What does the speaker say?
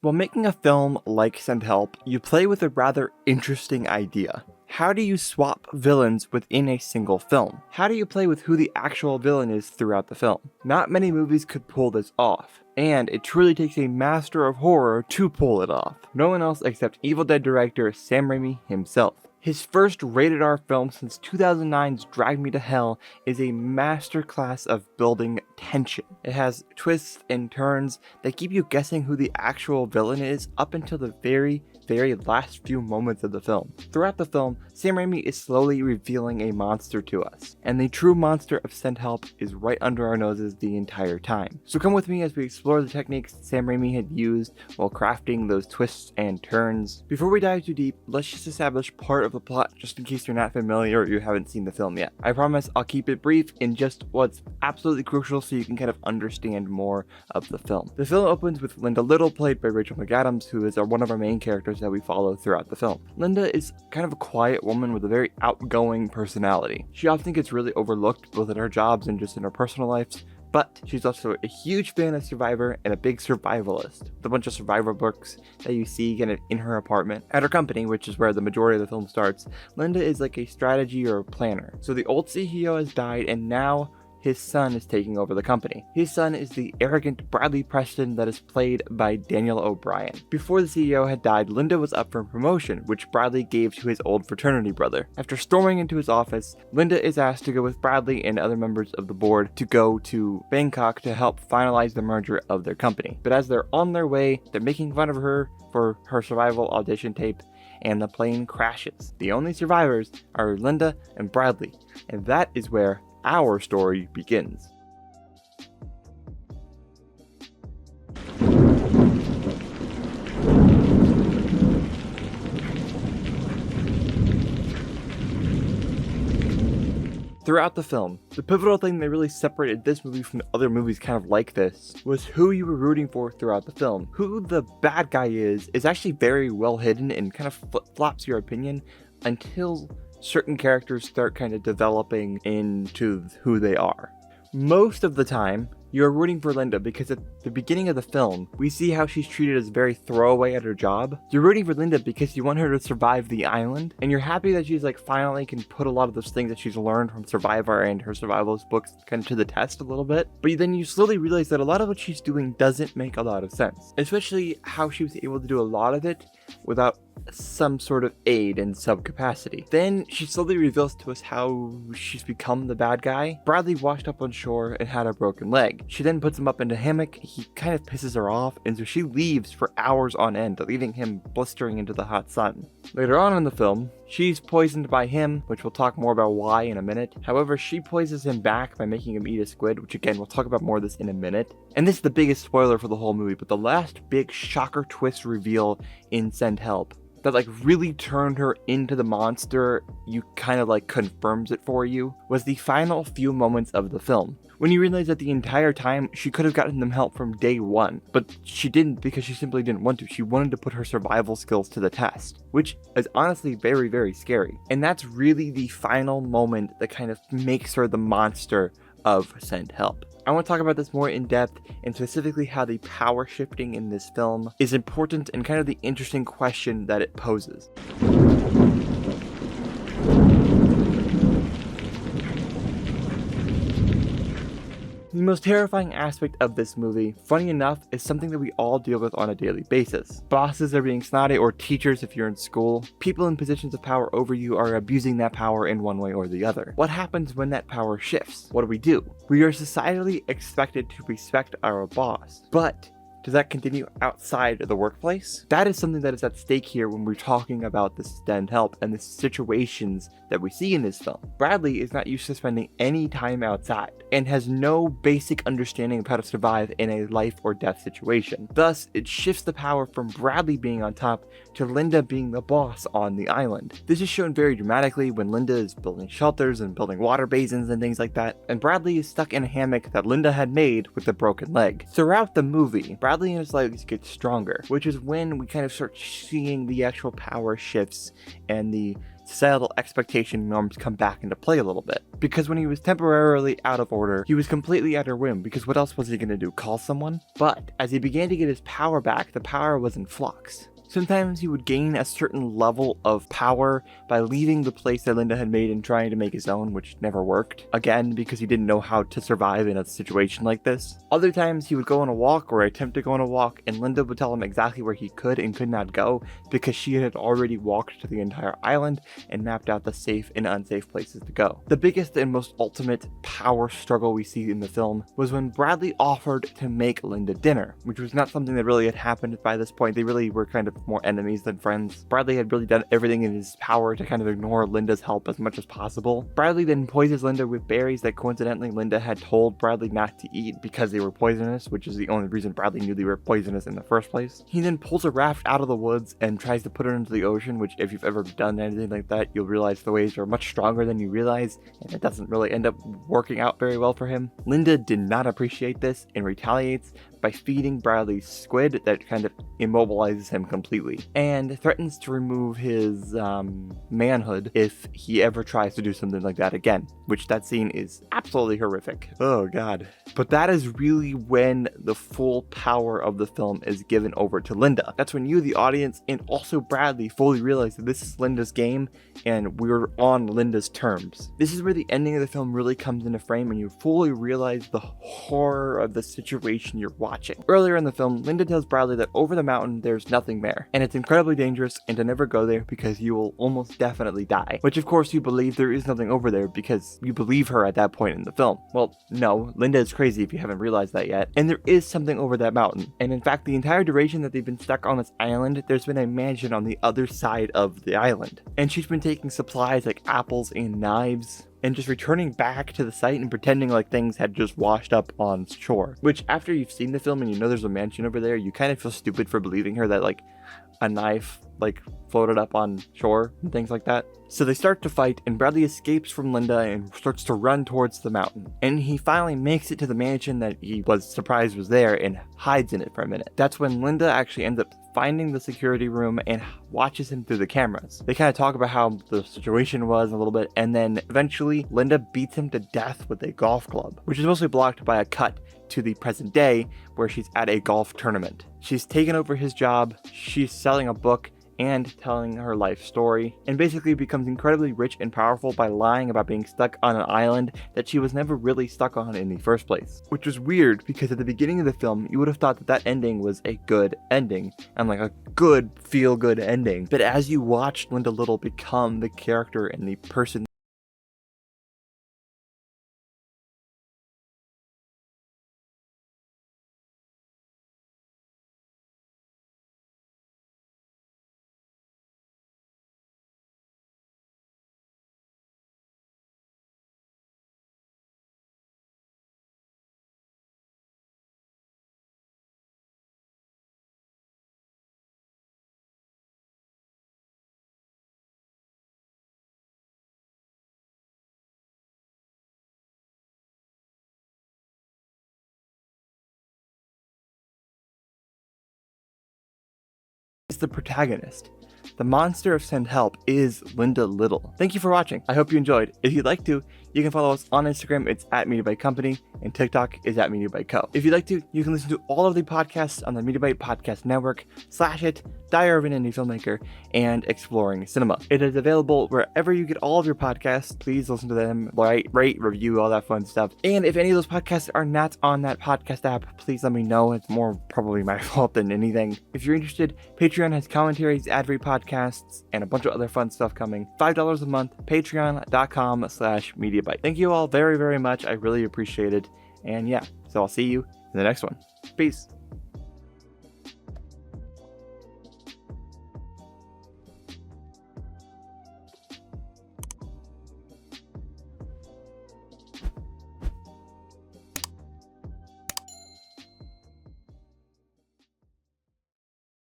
While making a film like Send Help, you play with a rather interesting idea. How do you swap villains within a single film? How do you play with who the actual villain is throughout the film? Not many movies could pull this off, and it truly takes a master of horror to pull it off. No one else except Evil Dead director Sam Raimi himself. His first rated R film since 2009's Drag Me to Hell is a masterclass of building tension. It has twists and turns that keep you guessing who the actual villain is up until the very last few moments of the film. Throughout the film, Sam Raimi is slowly revealing a monster to us, and the true monster of Send Help is right under our noses the entire time. So come with me as we explore the techniques Sam Raimi had used while crafting those twists and turns. Before we dive too deep, let's just establish part of the plot just in case you're not familiar or you haven't seen the film yet. I promise I'll keep it brief in just what's absolutely crucial so you can kind of understand more of the film. The film opens with Linda Little, played by Rachel McAdams, who is one of our main characters that we follow throughout the film. Linda is kind of a quiet woman with a very outgoing personality. She often gets really overlooked both in her jobs and just in her personal lives, but she's also a huge fan of Survivor and a big survivalist, with a bunch of Survivor books that you see kind of in her apartment. At her company, which is where the majority of the film starts, Linda is like a strategy or a planner. So the old CEO has died, and now his son is taking over the company. His son is the arrogant Bradley Preston that is played by Daniel O'Brien. Before the CEO had died, Linda was up for promotion, which Bradley gave to his old fraternity brother. After storming into his office, Linda is asked to go with Bradley and other members of the board to go to Bangkok to help finalize the merger of their company. But as they're on their way, they're making fun of her for her survival audition tape, and the plane crashes. The only survivors are Linda and Bradley, and that is where our story begins. Throughout the film, the pivotal thing that really separated this movie from other movies kind of like this was who you were rooting for throughout the film. Who the bad guy is actually very well hidden and kind of flip-flops your opinion until certain characters start kind of developing into who they are. Most of the time, you're rooting for Linda because at the beginning of the film, we see how she's treated as very throwaway at her job. You're rooting for Linda because you want her to survive the island, and you're happy that she's like finally can put a lot of those things that she's learned from Survivor and her survivalist books kind of to the test a little bit. But then you slowly realize that a lot of what she's doing doesn't make a lot of sense, especially how she was able to do a lot of it without some sort of aid in some capacity. Then she slowly reveals to us how she's become the bad guy. Bradley washed up on shore and had a broken leg. She then puts him up in a hammock. He kind of pisses her off, and so she leaves for hours on end, leaving him blistering into the hot sun. Later on in the film, she's poisoned by him, which we'll talk more about why in a minute. However, she poisons him back by making him eat a squid, which again, we'll talk about more of this in a minute. And this is the biggest spoiler for the whole movie, but the last big shocker twist reveal in Send Help that like really turned her into the monster you kind of like confirms it for you was the final few moments of the film, when you realize that the entire time she could have gotten them help from day one, but she didn't because she simply didn't want to. She wanted to put her survival skills to the test, which is honestly very scary. And that's really the final moment that kind of makes her the monster of Send Help. I want to talk about this more in depth, and specifically how the power shifting in this film is important and kind of the interesting question that it poses. The most terrifying aspect of this movie, funny enough, is something that we all deal with on a daily basis. Bosses are being snotty, or teachers if you're in school. People in positions of power over you are abusing that power in one way or the other. What happens when that power shifts? What do? We are societally expected to respect our boss, but does that continue outside of the workplace? That is something that is at stake here when we're talking about the Send Help and the situations that we see in this film. Bradley is not used to spending any time outside and has no basic understanding of how to survive in a life or death situation. Thus, it shifts the power from Bradley being on top to Linda being the boss on the island. This is shown very dramatically when Linda is building shelters and building water basins and things like that, and Bradley is stuck in a hammock that Linda had made with a broken leg. Throughout the movie, Bradley and his legs get stronger, which is when we kind of start seeing the actual power shifts and the societal expectation norms come back into play a little bit. Because when he was temporarily out of order, he was completely at her whim, because what else was he going to do, call someone? But as he began to get his power back, the power was in flux. Sometimes he would gain a certain level of power by leaving the place that Linda had made and trying to make his own, which never worked. Again, because he didn't know how to survive in a situation like this. Other times he would go on a walk or attempt to go on a walk, and Linda would tell him exactly where he could and could not go because she had already walked to the entire island and mapped out the safe and unsafe places to go. The biggest and most ultimate power struggle we see in the film was when Bradley offered to make Linda dinner, which was not something that really had happened by this point. They really were kind of more enemies than friends. Bradley had really done everything in his power to kind of ignore Linda's help as much as possible. Bradley then poisons Linda with berries that coincidentally Linda had told Bradley not to eat because they were poisonous, which is the only reason Bradley knew they were poisonous in the first place. He then pulls a raft out of the woods and tries to put it into the ocean, which if you've ever done anything like that, you'll realize the waves are much stronger than you realize, and it doesn't really end up working out very well for him. Linda did not appreciate this and retaliates by feeding Bradley squid that kind of immobilizes him completely, and threatens to remove his manhood if he ever tries to do something like that again, which that scene is absolutely horrific. Oh god. But that is really when the full power of the film is given over to Linda. That's when you, the audience, and also Bradley fully realize that this is Linda's game and we're on Linda's terms. This is where the ending of the film really comes into frame and you fully realize the horror of the situation you're watching. Earlier in the film, Linda tells Bradley that over the mountain there's nothing there, and it's incredibly dangerous and to never go there because you will almost definitely die. Which of course you believe there is nothing over there because you believe her at that point in the film. Well, no, Linda is crazy if you haven't realized that yet, and there is something over that mountain. And in fact, the entire duration that they've been stuck on this island, there's been a mansion on the other side of the island. And she's been taking supplies like apples and knives, and just returning back to the site and pretending like things had just washed up on shore. Which, after you've seen the film and you know there's a mansion over there, you kind of feel stupid for believing her that like a knife like floated up on shore and things like that. So they start to fight and Bradley escapes from Linda and starts to run towards the mountain. And he finally makes it to the mansion that he was surprised was there and hides in it for a minute. That's when Linda actually ends up finding the security room and watches him through the cameras. They kind of talk about how the situation was a little bit, and then eventually Linda beats him to death with a golf club, which is mostly blocked by a cut to the present day where she's at a golf tournament. She's taken over his job, she's selling a book and telling her life story, and basically becomes incredibly rich and powerful by lying about being stuck on an island that she was never really stuck on in the first place. Which was weird because at the beginning of the film, you would have thought that that ending was a good ending, and like a good feel-good ending. But as you watch Linda Little become the character and the person is the protagonist. The monster of Send Help is Linda Little. Thank you for watching. I hope you enjoyed. If you'd like to, you can follow us on Instagram. It's @MediaByteCompany, and TikTok is @MediaByteCo. If you'd like to, you can listen to all of the podcasts on the MediaByte Podcast Network, Slash It, Diary of an Indie Filmmaker, and Exploring Cinema. It is available wherever you get all of your podcasts. Please listen to them, rate, review, all that fun stuff. And if any of those podcasts are not on that podcast app, please let me know. It's more probably my fault than anything. If you're interested, Patreon has commentaries, ad-free podcasts, and a bunch of other fun stuff coming. $5 a month, patreon.com/MediaByte. Thank you all very, very much. I really appreciate it. And yeah, so I'll see you in the next one. Peace.